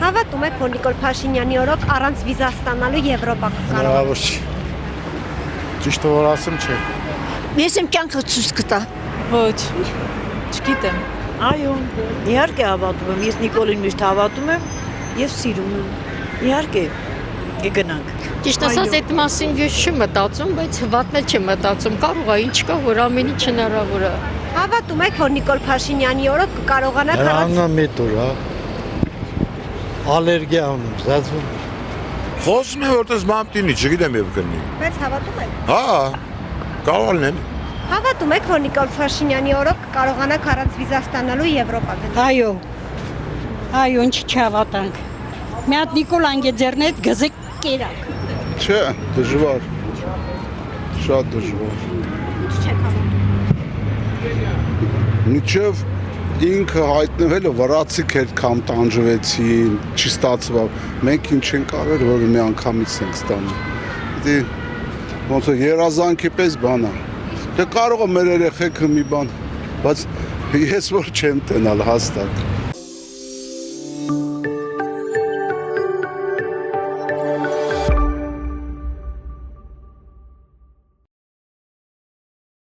Հավատում եք, որ Նիկոլ Փաշինյանի օրոք առանց վիզա ստանալու Եվրոպա կարող։ Հնարավոր չի։ Ճիշտը որ ասեմ չէ։ Ես իմ կյանքը ցույց կտա։ Ոչ, չգիտեմ։ Այո, իհարկե հավատում եմ, ես Նիկոլին միշտ հավատում եմ եւ սիրում եմ։ Իհարկե, կգնանք։ Ճիշտ ասած, այդ մասին ես չեմ մտածում, բայց վատն էլ չեմ մտածում։ Կարող է, ինչ կա, որ ամեն ինչ հնարավոր է։ Հավատում եք, որ Նիկոլ Փաշինյանի օրոք կարողանաք առանց Հրանա մետոր, հա։ Ալերգիա ունեմ, զածվում։ Խոսում եմ, որտես մամտինի, չգիտեմ եւ կնի։ Բայց հավատում եք։ Հա, կարող լինել։ Հավատում եք, որ Նիկոլ Փաշինյանի օրոք կարողանաք առանց վիզա ստանալու Եվրոպա գնալ։ Այո։ Այո, ինչ չհավատանք։ Մի հատ Նիկոլ Անգեձերն հետ գզեք կերակ։ Չէ, դժվար։ Շատ դժվար։ Չեք հավատում։ Մինչև ինքը հայտնվելը վրացիք հետ կամ տանջվեցին, չի ստացվավ։ Մենք ինչ ենք արել, որ մի անգամից ենք ստանում։ Դե ոնց է երազանքի պես բան է։ Դե կարող է մեր երեխեքը մի բան, բայց ես որ չեմ տենալ հաստատ։